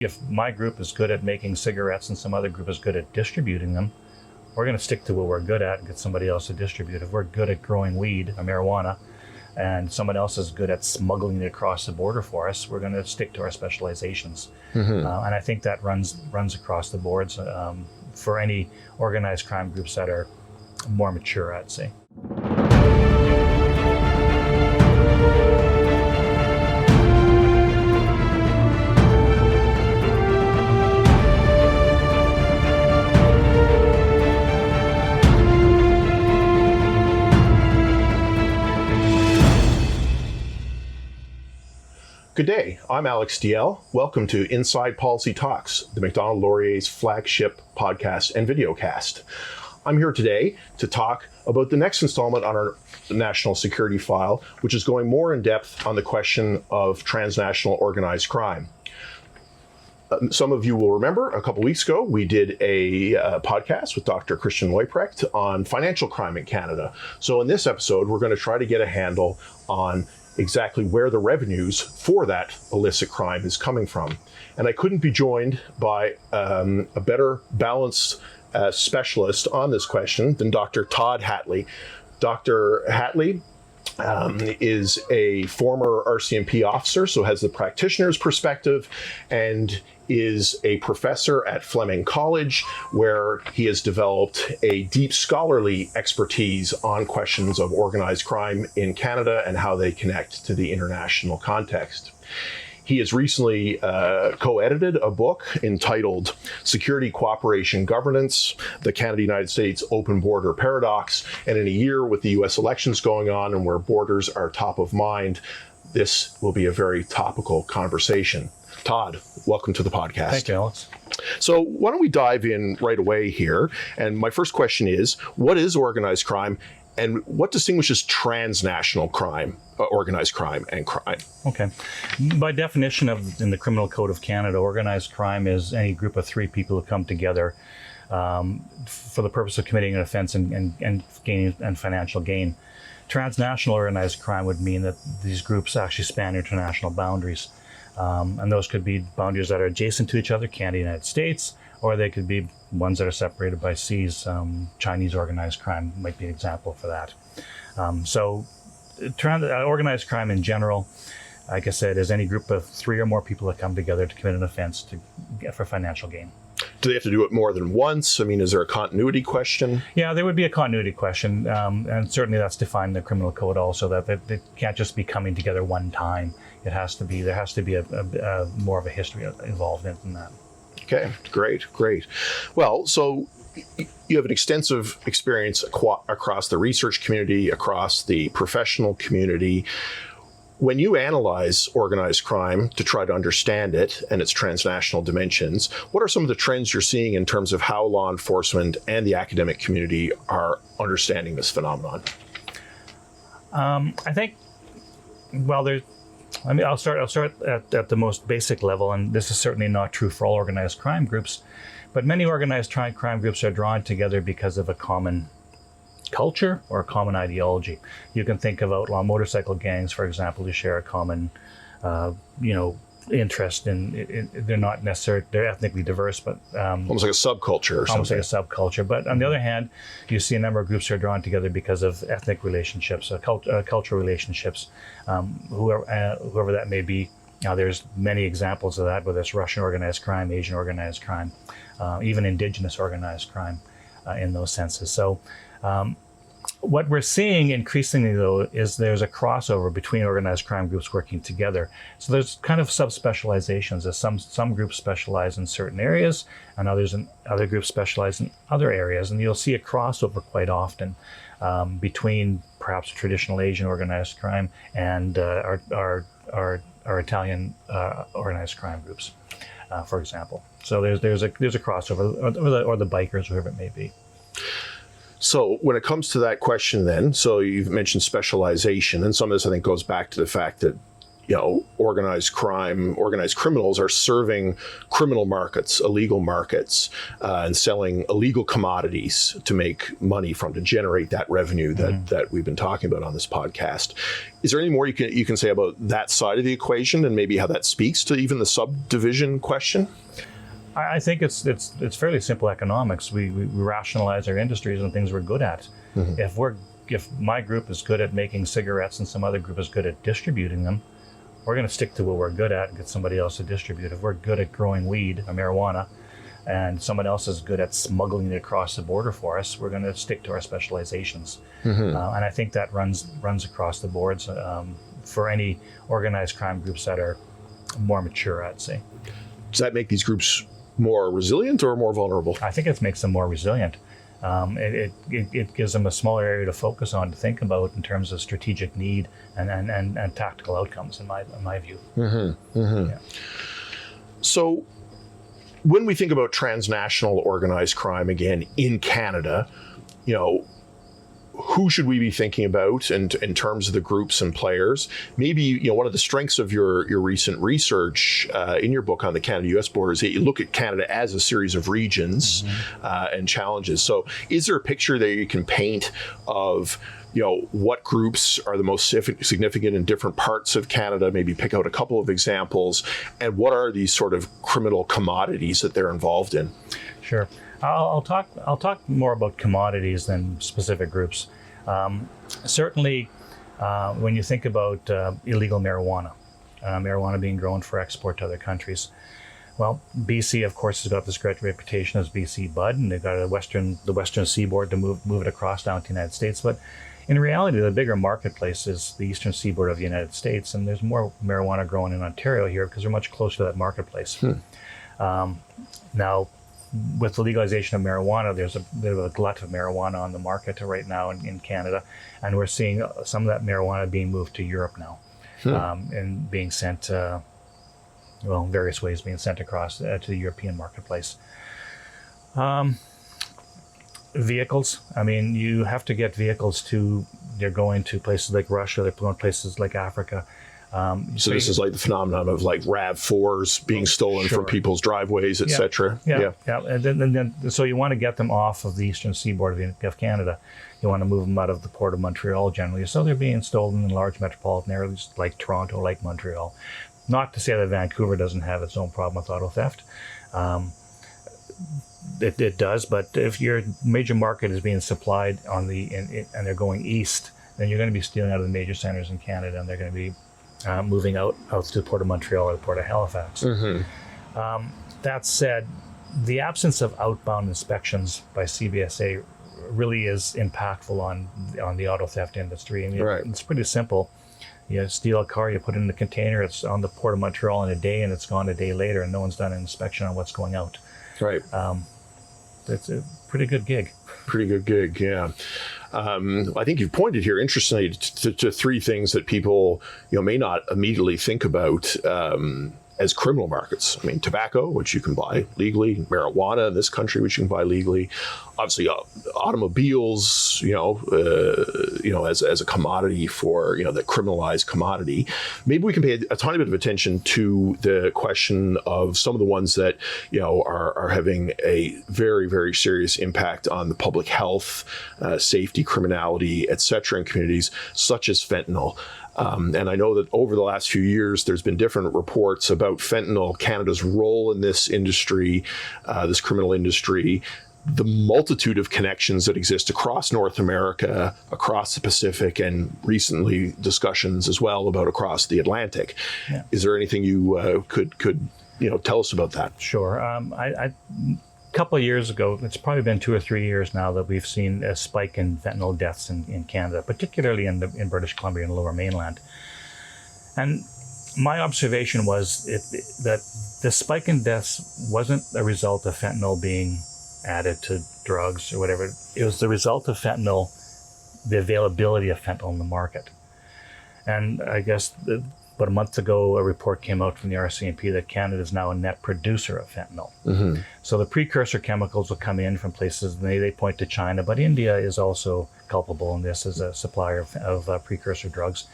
If my group is good at making cigarettes and some other group is good at distributing them, we're going to stick to what we're good at and get somebody else to distribute. If we're good at growing weed or marijuana and someone else is good at smuggling it across the border for us, we're going to stick to our specializations. And I think that runs across the boards for any organized crime groups that are more mature, I'd say. Good day, I'm Alex Dalziel. Welcome to Inside Policy Talks, the Macdonald-Laurier's flagship podcast and videocast. I'm here today to talk about the next installment on our national security file, which is going more in depth on the question of transnational organized crime. Some of you will remember a couple weeks ago, we did a podcast with Dr. Christian Leuprecht on financial crime in Canada. So in this episode, we're going to try to get a handle on exactly where the revenues for that illicit crime is coming from. And I couldn't be joined by a better balanced specialist on this question than Dr. Todd Hataley. Dr. Hataley is a former RCMP officer, so has the practitioner's perspective, and is a professor at Fleming College, where he has developed a deep scholarly expertise on questions of organized crime in Canada and how they connect to the international context. He has recently co-edited a book entitled Security, Cooperation, Governance, the Canada-United States Open Border Paradox. And in a year with the US elections going on and where borders are top of mind, this will be a very topical conversation. Todd, welcome to the podcast. Thank you, Alex. So why don't we dive in right away here? And my first question is, what is organized crime? And what distinguishes transnational crime, organized crime, and crime? Okay. By definition in the Criminal Code of Canada, organized crime is any group of three people who come together for the purpose of committing an offense and gaining financial gain. Transnational organized crime would mean that these groups actually span international boundaries. And those could be boundaries that are adjacent to each other, Canada, United States, or they could be ones that are separated by seas. Chinese organized crime might be an example for that. Organized crime in general, like I said, is any group of three or more people that come together to commit an offense for financial gain. Do they have to do it more than once? I mean, is there a continuity question? Yeah, there would be a continuity question, and certainly that's defined in the criminal code also, that they can't just be coming together one time. There has to be a more of a history involved in that. Okay, great. Well, so you have an extensive experience across the research community, across the professional community. When you analyze organized crime to try to understand it and its transnational dimensions, what are some of the trends you're seeing in terms of how law enforcement and the academic community are understanding this phenomenon? I think, I'll start at the most basic level, and this is certainly not true for all organized crime groups, but many organized crime groups are drawn together because of a common culture or a common ideology. You can think of outlaw motorcycle gangs, for example, who share a common, interest in they're not necessarily, they're ethnically diverse, but almost like a subculture or something. Almost like a subculture. But on the other hand, you see a number of groups who are drawn together because of ethnic relationships, cultural relationships, whoever that may be. Now, there's many examples of that, whether it's Russian organized crime, Asian organized crime, even indigenous organized crime in those senses. So what we're seeing increasingly, though, is there's a crossover between organized crime groups working together. So there's kind of subspecializations. Some groups specialize in certain areas, and other groups specialize in other areas. And you'll see a crossover quite often between perhaps traditional Asian organized crime and our Italian organized crime groups, for example. So there's a crossover, or the bikers, whoever it may be. So when it comes to that question then, so you've mentioned specialization, and some of this I think goes back to the fact that organized crime, organized criminals are serving criminal markets, illegal markets, and selling illegal commodities to make money from, to generate that revenue that we've been talking about on this podcast. Is there any more you can say about that side of the equation and maybe how that speaks to even the subdivision question? I think it's fairly simple economics. We rationalize our industries and things we're good at. If my group is good at making cigarettes and some other group is good at distributing them, we're going to stick to what we're good at and get somebody else to distribute. If we're good at growing weed or marijuana and someone else is good at smuggling it across the border for us, we're going to stick to our specializations. And I think that runs across the boards for any organized crime groups that are more mature, I'd say. Does that make these groups more resilient or more vulnerable? I think it makes them more resilient. It gives them a smaller area to focus on, to think about in terms of strategic need and tactical outcomes, in my view. Yeah. So when we think about transnational organized crime again in Canada, who should we be thinking about in terms of the groups and players? Maybe, one of the strengths of your recent research in your book on the Canada-US border is that you look at Canada as a series of regions and challenges. So is there a picture that you can paint of what groups are the most significant in different parts of Canada, maybe pick out a couple of examples, and what are these sort of criminal commodities that they're involved in? Sure. I'll talk more about commodities than specific groups. Certainly, when you think about illegal marijuana being grown for export to other countries, well, BC, of course, has got this great reputation as BC Bud, and they've got the Western Seaboard to move it across down to the United States. But in reality, the bigger marketplace is the Eastern Seaboard of the United States, and there's more marijuana grown in Ontario here because we're much closer to that marketplace. Now, with the legalization of marijuana, there's a bit of a glut of marijuana on the market right now in Canada, and we're seeing some of that marijuana being moved to Europe now, and being sent, various ways being sent across to the European marketplace. Vehicles. I mean, you have to get vehicles they're going to places like Russia, they're going to places like Africa. So this is like the phenomenon of like RAV4s being stolen from people's driveways, etc. Yeah. And then so you want to get them off of the Eastern Seaboard of Canada. You want to move them out of the Port of Montreal generally. So they're being stolen in large metropolitan areas like Toronto, like Montreal. Not to say that Vancouver doesn't have its own problem with auto theft. It does, but if your major market is being supplied and they're going east, then you're going to be stealing out of the major centers in Canada, and they're going to be moving out to the Port of Montreal or the Port of Halifax. That said, the absence of outbound inspections by CBSA really is impactful on the auto theft industry. I mean, It's pretty simple. You steal a car, you put it in the container, it's on the Port of Montreal in a day, and it's gone a day later, and no one's done an inspection on what's going out. Right. It's a pretty good gig. Pretty good gig, yeah. I think you've pointed here, interestingly, to three things that people may not immediately think about as criminal markets. I mean, tobacco, which you can buy legally, marijuana in this country, which you can buy legally, obviously automobiles, as a commodity for, the criminalized commodity. Maybe we can pay a tiny bit of attention to the question of some of the ones that, are having a very, very serious impact on the public health, safety, criminality, et cetera, in communities, such as fentanyl. And I know that over the last few years, there's been different reports about fentanyl, Canada's role in this industry, this criminal industry, the multitude of connections that exist across North America, across the Pacific, and recently discussions as well about across the Atlantic. Yeah. Is there anything you could tell us about that? Sure. A couple of years ago, it's probably been 2 or 3 years now that we've seen a spike in fentanyl deaths in Canada, particularly in British Columbia and Lower Mainland. And my observation was that the spike in deaths wasn't a result of fentanyl being added to drugs or whatever. It was the result of fentanyl, the availability of fentanyl in the market. And I guess About a month ago, a report came out from the RCMP that Canada is now a net producer of fentanyl. So the precursor chemicals will come in from places, and they point to China, but India is also culpable in this as a supplier of precursor drugs.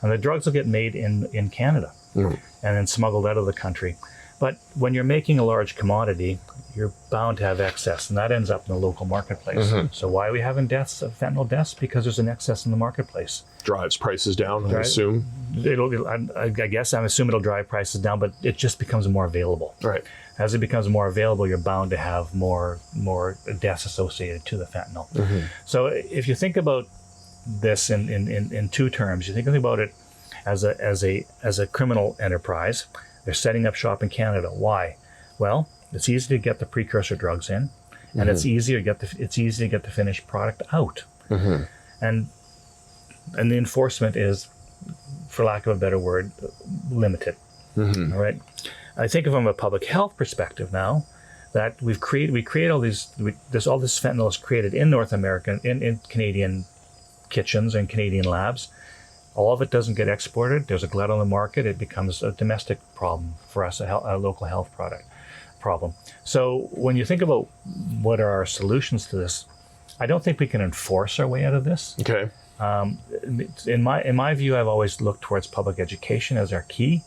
And the drugs will get made in Canada and then smuggled out of the country. But when you're making a large commodity, you're bound to have excess, and that ends up in the local marketplace. So why are we having fentanyl deaths? Because there's an excess in the marketplace. Drives prices down, I assume. I guess I assume it'll drive prices down, but it just becomes more available. Right. As it becomes more available, you're bound to have more deaths associated to the fentanyl. So if you think about this in two terms, you think about it as a criminal enterprise. They're setting up shop in Canada. Why? Well, it's easy to get the precursor drugs in, and it's easy to get the finished product out. And the enforcement is, for lack of a better word, limited. All right. I think from a public health perspective now, that we create all this fentanyl is created in North America, in Canadian kitchens and Canadian labs. All of it doesn't get exported. There's a glut on the market. It becomes a domestic problem for us, a local health problem. So when you think about what are our solutions to this, I don't think we can enforce our way out of this. Okay. In my view, I've always looked towards public education as our key,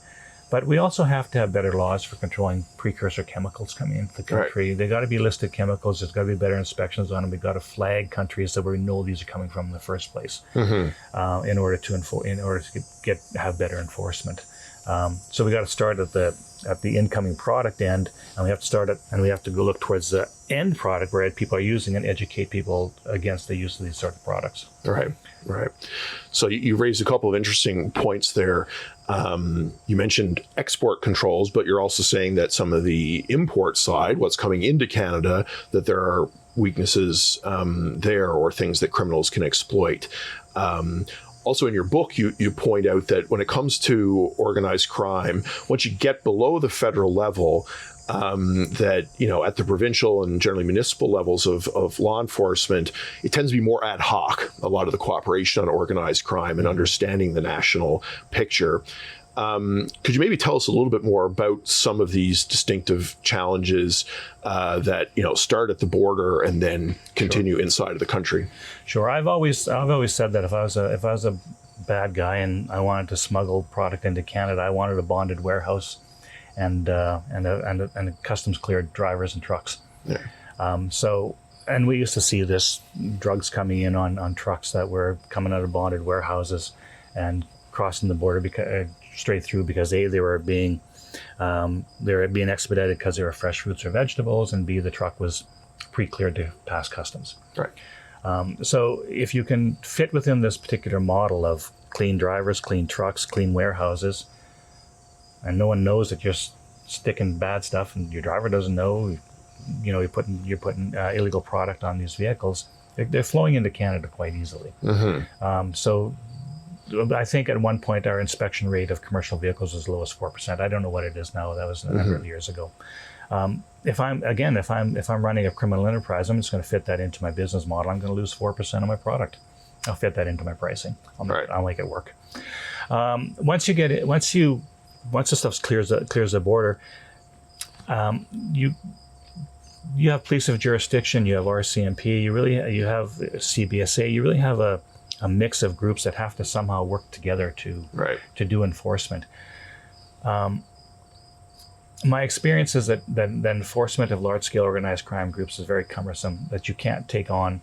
but we also have to have better laws for controlling precursor chemicals coming into the country. They got to be listed chemicals. There's got to be better inspections on them. We've got to flag countries so we know these are coming from in the first place, in order to have better enforcement. So we got to start at the incoming product end, and we have to go look towards the end product where people are using and educate people against the use of these sort of products. Right. So you raised a couple of interesting points there. You mentioned export controls, but you're also saying that some of the import side, what's coming into Canada, that there are weaknesses there or things that criminals can exploit. Also in your book, you point out that when it comes to organized crime, once you get below the federal level, that, at the provincial and generally municipal levels of law enforcement, it tends to be more ad hoc, a lot of the cooperation on organized crime and understanding the national picture. Could you maybe tell us a little bit more about some of these distinctive challenges that start at the border and then continue inside of the country? Sure. I've always said that if I was a bad guy and I wanted to smuggle product into Canada, I wanted a bonded warehouse and customs cleared drivers and trucks. Yeah. And we used to see this drugs coming in on trucks that were coming out of bonded warehouses and crossing the border straight through because A, they were being expedited because they were fresh fruits or vegetables, and B, the truck was pre-cleared to pass customs. Right. So if you can fit within this particular model of clean drivers, clean trucks, clean warehouses, and no one knows that you're sticking bad stuff, and your driver doesn't know, you're putting illegal product on these vehicles, they're flowing into Canada quite easily. So I think at one point our inspection rate of commercial vehicles was as low as 4%. I don't know what it is now. That was a number of years ago. If I'm running a criminal enterprise, I'm just going to fit that into my business model. I'm going to lose 4% of my product. I'll fit that into my pricing. I'll make it work. Once the stuff clears the border, you have police of jurisdiction, you have RCMP, you have CBSA, you really have a mix of groups that have to somehow work together to do enforcement. My experience is that enforcement of large-scale organized crime groups is very cumbersome, that you can't take on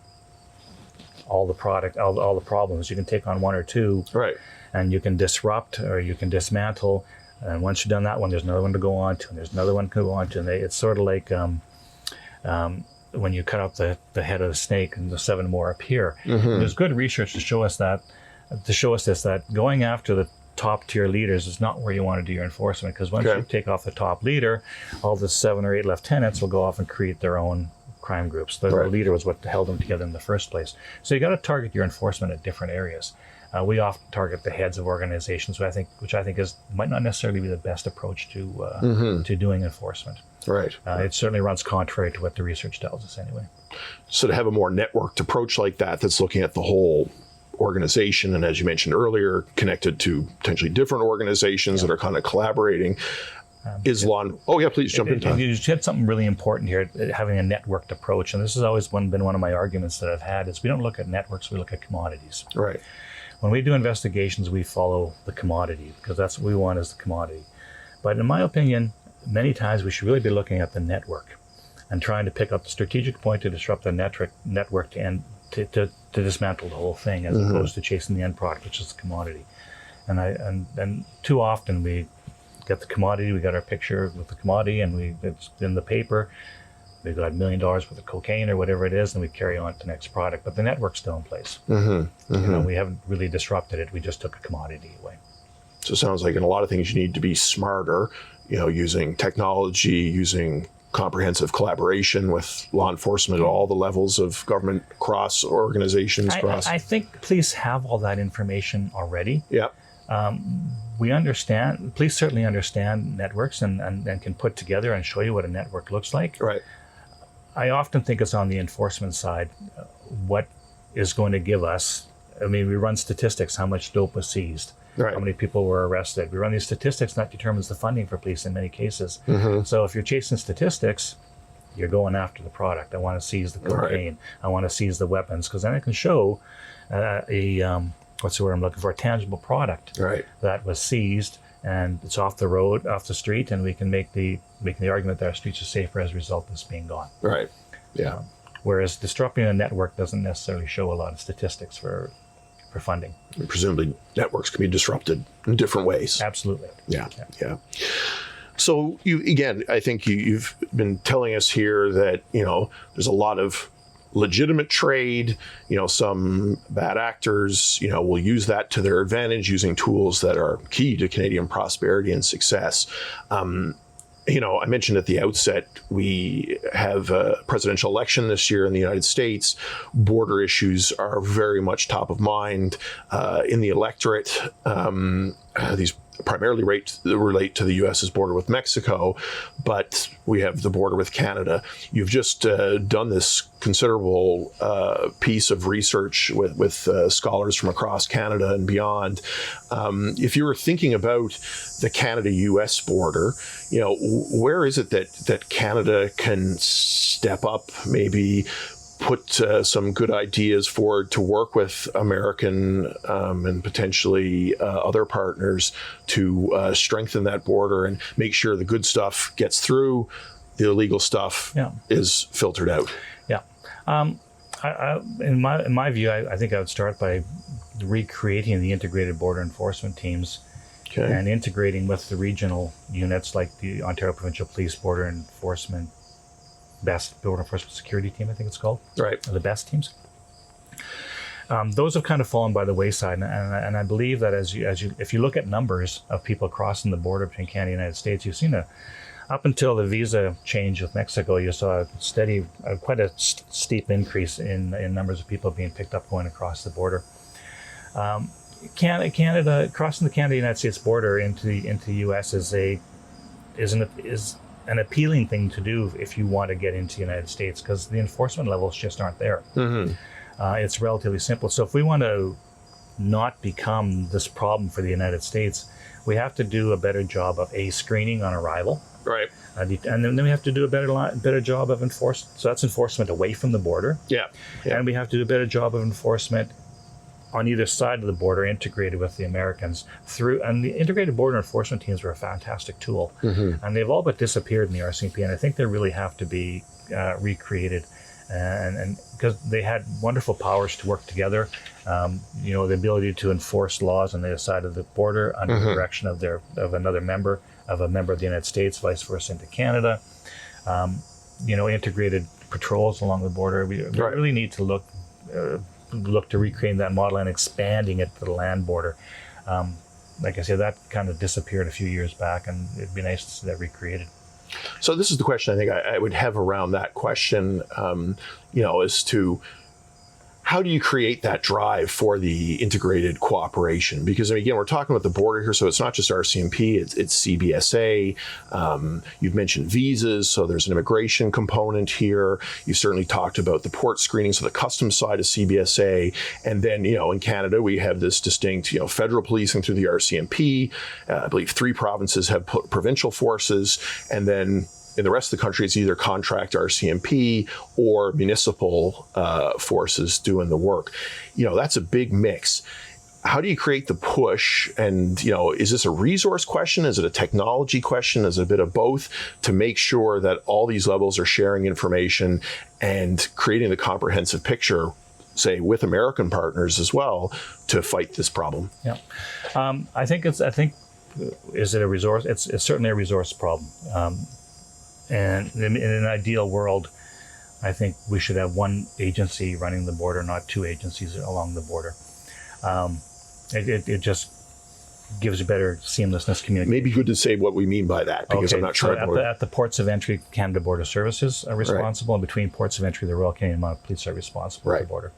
all the problems. You can take on one or two, and you can disrupt or you can dismantle. And once you've done that one, there's another one to go on to, and there's another one to go on to. And it's sort of like when you cut off the head of the snake and the 7 more appear. There's good research to show us that going after the top tier leaders is not where you want to do your enforcement, because once you take off the top leader, all the 7 or 8 lieutenants will go off and create their own crime groups. The leader was what held them together in the first place. So you got to target your enforcement at different areas. We often target the heads of organizations, which I think might not necessarily be the best approach to doing enforcement. Right. It certainly runs contrary to what the research tells us anyway. So to have a more networked approach like that, that's looking at the whole organization, and as you mentioned earlier, connected to potentially different organizations that are kind of collaborating. Is law? Oh yeah, please jump in. Todd. You said something really important here, having a networked approach, and this has always been one of my arguments that I've had. Is we don't look at networks, we look at commodities. Right. When we do investigations, we follow the commodity because that's what we want is the commodity. But in my opinion, many times we should really be looking at the network and trying to pick up the strategic point to disrupt the network to dismantle the whole thing, as opposed to chasing the end product, which is the commodity. And too often we get the commodity, we got our picture with the commodity, and it's in the paper. We've got $1 million worth of cocaine or whatever it is, and we carry on to the next product. But the network's still in place. We haven't really disrupted it. We just took a commodity away. So it sounds like in a lot of things you need to be smarter, using technology, using comprehensive collaboration with law enforcement at all the levels of government, cross organizations. I think police have all that information already. Yeah. Police certainly understand networks and can put together and show you what a network looks like. Right. I often think it's on the enforcement side, what is going to give us, we run statistics, how much dope was seized, right. How many people were arrested. We run these statistics, and that determines the funding for police in many cases. So if you're chasing statistics, you're going after the product. I want to seize the cocaine. Right. I want to seize the weapons, because then I can show what's the word I'm looking for? A tangible product that was seized, and it's off the road, off the street, and we can make the argument that our streets are safer as a result of this being gone. Right. Yeah. Whereas disrupting a network doesn't necessarily show a lot of statistics for funding. And presumably, networks can be disrupted in different ways. Absolutely. Yeah. So I think you've been telling us here that there's a lot of legitimate trade, some bad actors, will use that to their advantage using tools that are key to Canadian prosperity and success. I mentioned at the outset, we have a presidential election this year in the United States. Border issues are very much top of mind in the electorate. These primarily relate to the U.S.'s border with Mexico, but we have the border with Canada. You've just done this considerable piece of research with scholars from across Canada and beyond. If you were thinking about the Canada-U.S. border, where is it that Canada can step up, maybe put some good ideas forward to work with American and potentially other partners to strengthen that border and make sure the good stuff gets through, the illegal stuff is filtered out? Yeah. In my view, I think I would start by recreating the integrated border enforcement teams and integrating with the regional units like the Ontario Provincial Police Border Enforcement Border Enforcement Security Team, I think it's called. Right. The BEST teams. Those have kind of fallen by the wayside, and I believe that if you look at numbers of people crossing the border between Canada and the United States, you've seen up until the visa change with Mexico, you saw quite a steep increase in numbers of people being picked up going across the border. Canada crossing the Canada-United States border into the U.S. is an appealing thing to do if you want to get into the United States, because the enforcement levels just aren't there. It's relatively simple. So if we want to not become this problem for the United States, we have to do a better job of screening on arrival. Right. And then we have to do a better job of enforcement. So that's enforcement away from the border. Yeah. And we have to do a better job of enforcement on either side of the border, integrated with the Americans and the integrated border enforcement teams were a fantastic tool, and they've all but disappeared in the RCMP, and I think they really have to be recreated, and because they had wonderful powers to work together, the ability to enforce laws on the other side of the border under the direction of a member of the United States, vice versa into Canada, integrated patrols along the border. We really need to look to recreating that model and expanding it to the land border. Like I said, that kind of disappeared a few years back, and it'd be nice to see that recreated. So this is the question I think I would have around that question, as to how do you create that drive for the integrated cooperation? Because again, we're talking about the border here, so it's not just RCMP, it's CBSA. You've mentioned visas, so there's an immigration component here. You certainly talked about the port screening, so the customs side of CBSA. And then, in Canada, we have this distinct, federal policing through the RCMP. I believe 3 provinces have provincial forces, and then in the rest of the country, it's either contract RCMP or municipal forces doing the work. That's a big mix. How do you create the push? And, is this a resource question? Is it a technology question? Is it a bit of both to make sure that all these levels are sharing information and creating the comprehensive picture, say, with American partners as well, to fight this problem? Yeah. Is it a resource? It's certainly a resource problem. And in an ideal world, I think we should have one agency running the border, not 2 agencies along the border. It just gives you better seamlessness communication. Maybe good to say what we mean by that, because I'm not sure. So at the ports of entry, Canada Border Services are responsible, and between ports of entry, the Royal Canadian Mounted Police are responsible for the border.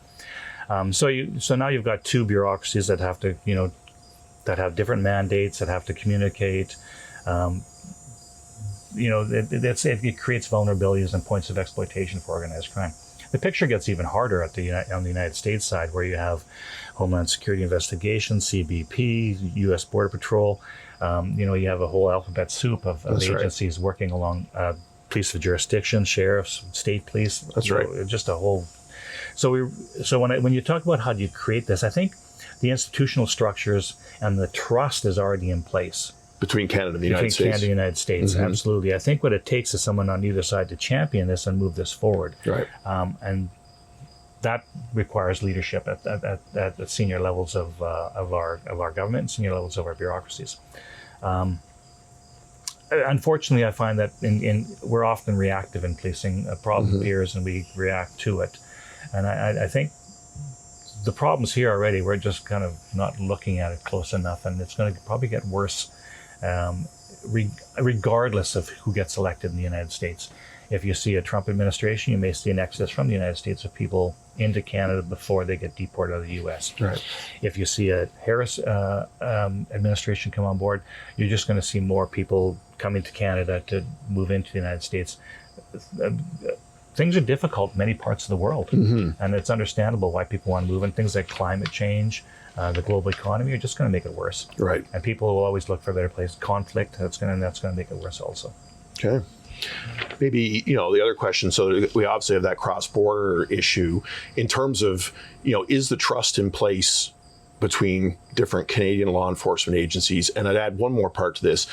So now you've got 2 bureaucracies that have to, that have different mandates, that have to communicate. It creates vulnerabilities and points of exploitation for organized crime. The picture gets even harder on the United States side, where you have Homeland Security Investigations, CBP, U.S. Border Patrol. You have a whole alphabet soup of agencies working along police of jurisdiction, sheriffs, state police. That's right. Just a whole. So when you talk about how do you create this, I think the institutional structures and the trust is already in place. Between Canada and the United States. Between Canada and the United States, absolutely. I think what it takes is someone on either side to champion this and move this forward. Right. And that requires leadership at the senior levels of our government and senior levels of our bureaucracies. Unfortunately, I find that we're often reactive in policing. A problem appears and we react to it. And I think the problems here already, we're just kind of not looking at it close enough, and it's going to probably get worse regardless of who gets elected in the United States. If you see a Trump administration, you may see an exodus from the United States of people into Canada before they get deported out of the U.S. Right. If you see a Harris administration come on board, you're just going to see more people coming to Canada to move into the United States. Things are difficult in many parts of the world, and it's understandable why people want to move. And things like climate change, the global economy are just going to make it worse. Right. And people will always look for a better place. Conflict, that's going to make it worse also. Okay. Maybe, the other question, so we obviously have that cross-border issue in terms of, is the trust in place between different Canadian law enforcement agencies? And I'd add one more part to this.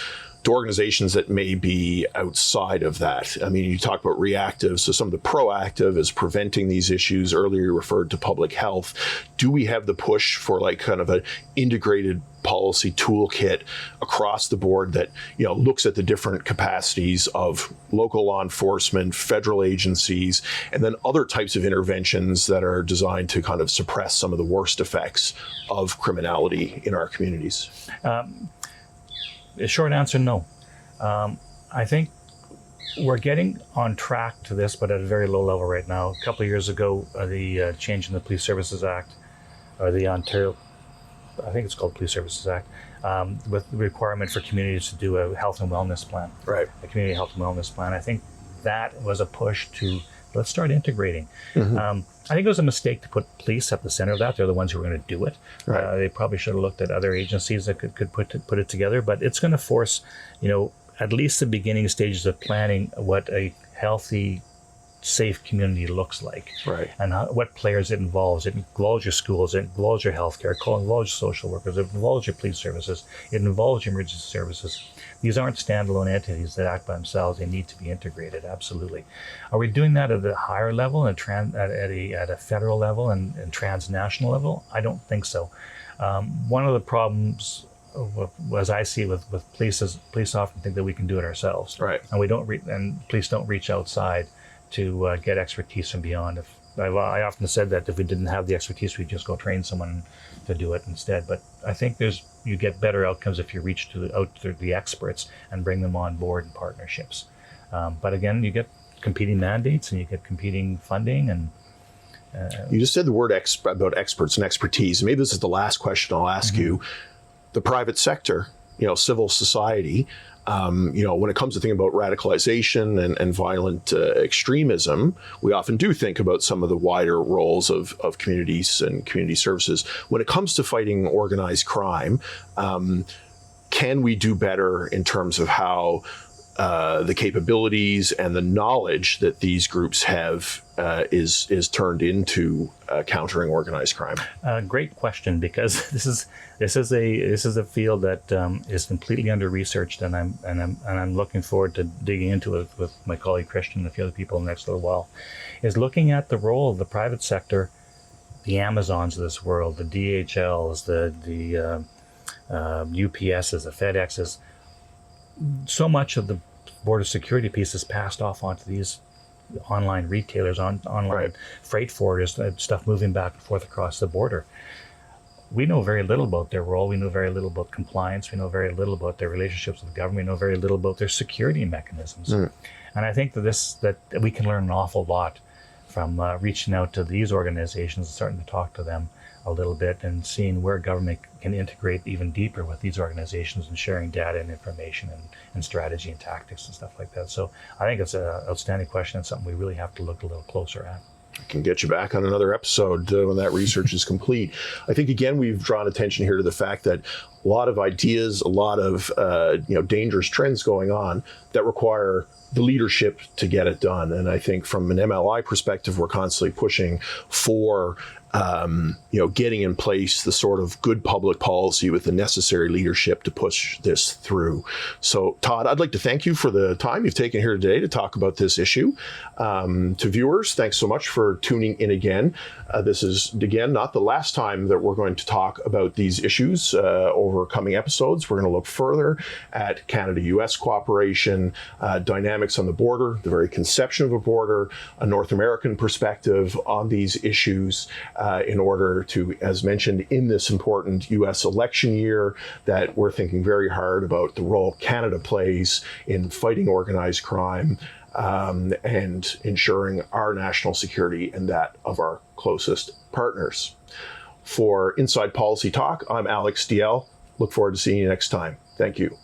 To organizations that may be outside of that. I mean, you talk about reactive, so some of the proactive is preventing these issues. Earlier you referred to public health. Do we have the push for kind of an integrated policy toolkit across the board that, looks at the different capacities of local law enforcement, federal agencies, and then other types of interventions that are designed to kind of suppress some of the worst effects of criminality in our communities? A short answer, no. I think we're getting on track to this, but at a very low level right now. A couple of years ago, the change in the Police Services Act, or the Ontario, I think it's called Police Services Act, with the requirement for communities to do a health and wellness plan. Right. A community health and wellness plan. I think that was a push to let's start integrating. I think it was a mistake to put police at the center of that. They're the ones who are going to do it. Right. They probably should have looked at other agencies that could put it together. But it's going to force, at least the beginning stages of planning what a healthy, safe community looks like. Right. And what players it involves. It involves your schools. It involves your healthcare. It involves your social workers. It involves your police services. It involves your emergency services. These aren't standalone entities that act by themselves. They need to be integrated, absolutely. Are we doing that at a higher level, at a federal level and transnational level? I don't think so. One of the problems, as I see with police, is police often think that we can do it ourselves. Right. And we don't. And police don't reach outside to get expertise from beyond. I often said that if we didn't have the expertise, we'd just go train someone to do it instead. But I think you get better outcomes if you reach out to the experts and bring them on board in partnerships. But again, you get competing mandates and you get competing funding, and You just said the word about experts and expertise. Maybe this is the last question I'll ask you. The private sector, civil society, when it comes to thinking about radicalization and violent extremism, we often do think about some of the wider roles of communities and community services. When it comes to fighting organized crime, can we do better in terms of how the capabilities and the knowledge that these groups have is turned into countering organized crime? Great question, because this is a field that is completely under researched, and I'm looking forward to digging into it with my colleague Christian and a few other people in the next little while. Is looking at the role of the private sector, the Amazons of this world, the DHLs, the UPSs, the FedExes. So much of the border security piece is passed off onto these online retailers, online freight forwarders, stuff moving back and forth across the border. We know very little about their role. We know very little about compliance. We know very little about their relationships with the government. We know very little about their security mechanisms. And I think that we can learn an awful lot from reaching out to these organizations and starting to talk to them a little bit and seeing where government can integrate even deeper with these organizations and sharing data and information and strategy and tactics and stuff like that. So I think it's an outstanding question and something we really have to look a little closer at. I can get you back on another episode when that research is complete. I think, again, we've drawn attention here to the fact that a lot of ideas, a lot of dangerous trends going on that require the leadership to get it done. And I think from an MLI perspective, we're constantly pushing for getting in place the sort of good public policy with the necessary leadership to push this through. So, Todd, I'd like to thank you for the time you've taken here today to talk about this issue. To viewers, thanks so much for tuning in again. This is, again, not the last time that we're going to talk about these issues over coming episodes. We're going to look further at Canada-US cooperation, dynamics on the border, the very conception of a border, a North American perspective on these issues, in order to, as mentioned, in this important U.S. election year, that we're thinking very hard about the role Canada plays in fighting organized crime and ensuring our national security and that of our closest partners. For Inside Policy Talk, I'm Alex Dalziel. Look forward to seeing you next time. Thank you.